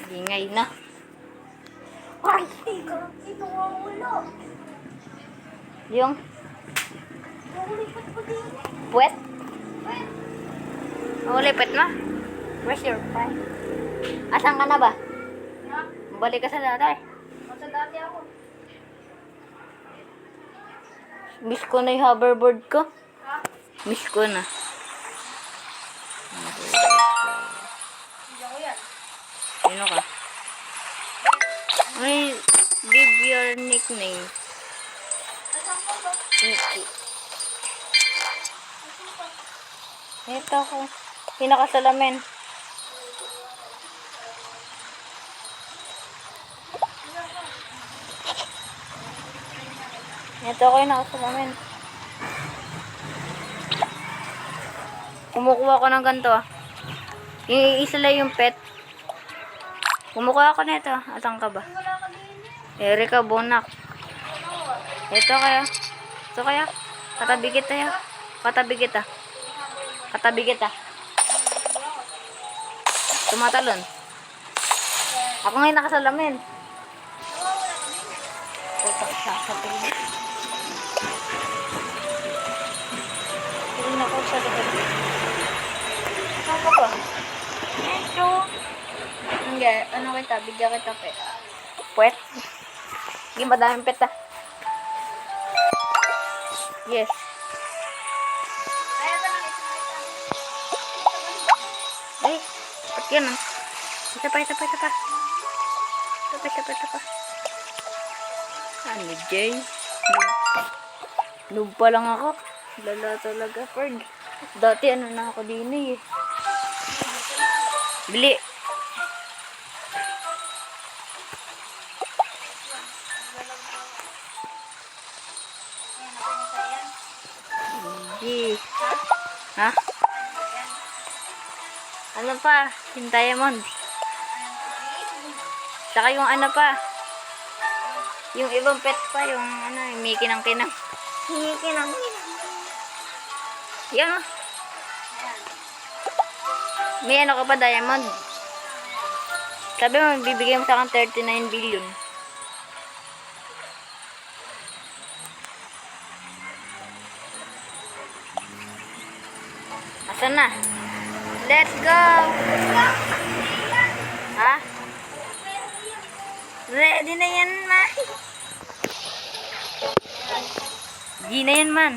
Ingay na. Ay, ito ang ulo. Yung Nakulipat ko din. puwet. Ay, Oh, lipat mo. Where's your friend? Asan ka na ba? na. Balik ka sa dati. Masa dati ako. Miss ko na yung hoverboard ko. Ha? Miss ko na. Hindi ako yan. Sino ka? May give your nickname. Asan ko ba? Nikki. Asan ko? Ito ako. Pinakasalamin. Ito ako yung nakasalamin. Kumukuha ko ng ganito ah. Yung isa lang yung pet. Kumukuha ko nito. Asan ka ba? Wala ka din eh. Erika Bonak. Ito kaya. Ito kaya. Katabi kita ya. Katabi kita. Katabi kita. Tumatalon. Ako ngayon nakasalamin. Nawawala ka din eh. Utak sa tingin. Tingin ako sa likod. Saan ka ba? Ito. Hindi. Ano kita? Bigyan kita pet. Pet? Hindi madaming pet ah. Yes. Ay, ito na. Ito na. Ay, ba't ganun? Ito pa, ito pa, ito pa. Ito pa, ito pa, ito pa. Ano, Jay? Noob pa lang ako. Lala talaga, Ferg. Dati ano na ako din eh. Bili. Hindi. Ha? Ano pa? Yung diamond. Saka yung ano pa. Yung ibang pet pa. Yung ano, yung may kinang-kinang. Hingiki na. Yan o. May ano ka pa diamond. Sabi mo, bibigyan mo sa akin 39 billion. Asan na? Let's go! Ha? Ready na yan, man. Di na yan, man.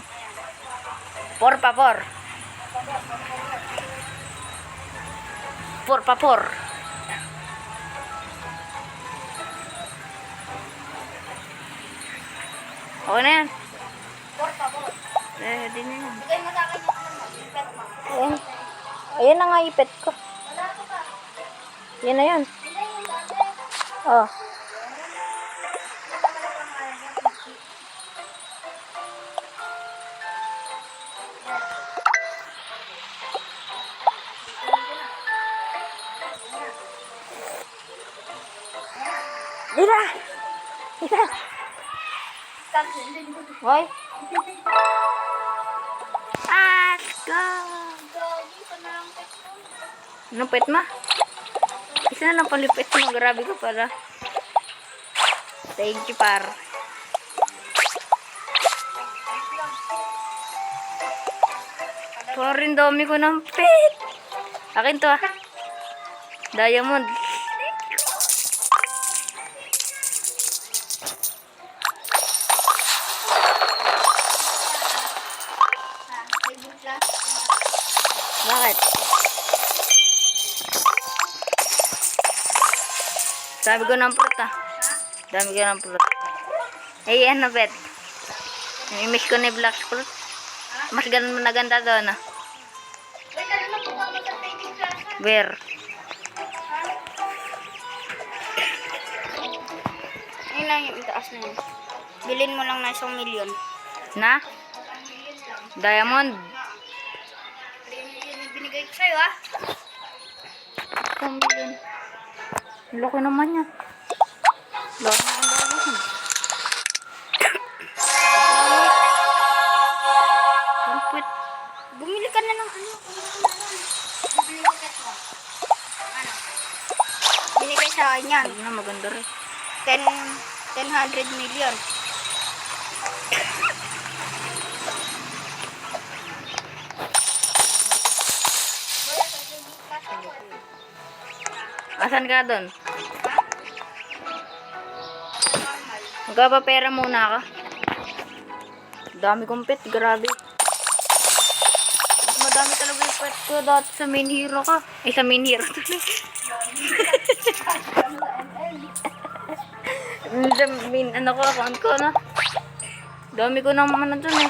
Por favor. Por favor. Okay na yan. Por favor. Ready na yan. Bigay mo sa akin yung ano mo. Yung pet mo. Ayan. Ayan na nga ipet ko. Wala ko pa. Yan na yan. Hindi yung dati. Oh. Dira! Dira! Hoy! Let's go! Gagi pa na lang pet mo. Anong pet ma? Isa na lang palipit mo. Grabe ka para. Thank you, par. Parang dami ko ng pet. Akin to ah. Diamond. Bakit? Dami ko ng fruit ah. Dami ko ng fruit. Eh, ano bet? Yung imiss ko na yung black fruit. Mas ganun na ganda doon ah. Wait, ano na po kami sa painting class? Where? Ayun lang yung itaas na yun. Bilhin mo lang na 1 million. Na? Diamond. 3 million yung binigay ko sa'yo ah. 1 million. Laki naman yan. Laki naman diamond. Kampit. Bumili ka na ng ano. Bumili ka na lang. Bibili mo pet mo. Ano? Binigay sa akin yan. Huwag na, maganda rin. 100 million. Asan ka doon? Magpapapera muna ka. Dami kong pet, grabe. Mas madami talaga yung pet ko dati sa main hero ka. Sa main hero tuloy. Sa main, account ko na. Dami ko naman na dun eh.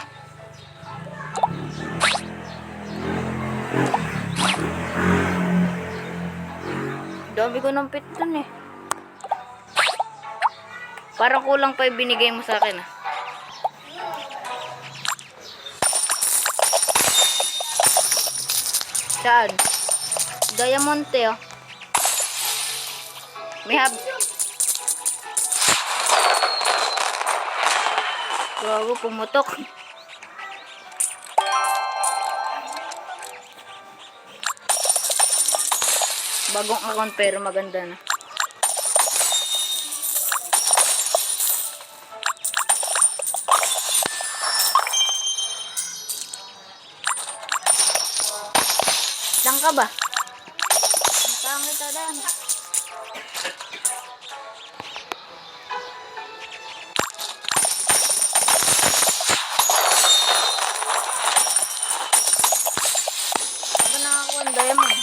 Dami ko ng pet dun eh. Parang kulang pa yung binigay mo sa akin ah. Saan? Diamante oh. May hab. Gago, pumutok. Bagong account pero maganda na. Lang ka ba? Saan kita dan? Ano nakakuha ang diamond?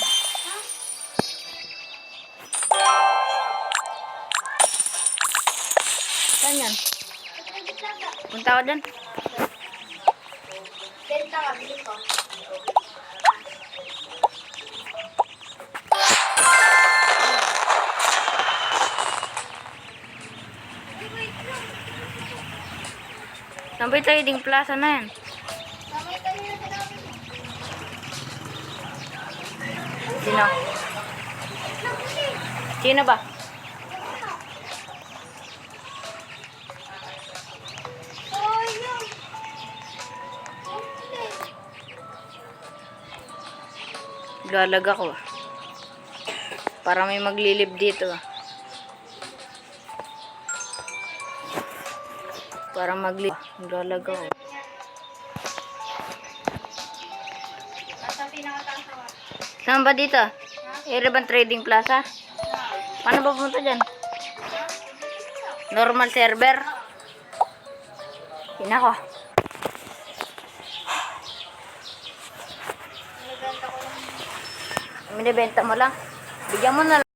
Saan yan? Punta ko dyan. Benta ka, bilhin ko. Nabay trading plaza na yan. Sino? Sino ba? Lalag ako ah. Para may maglilib dito ah. Para maglilib. Lalag ako. Nasa pinakataas ako. Saan ba dito? Iriban Trading Plaza? Paano ba pumunta dyan? Normal server? Pinako. Binibenta mo lang. Bigyan mo na lang.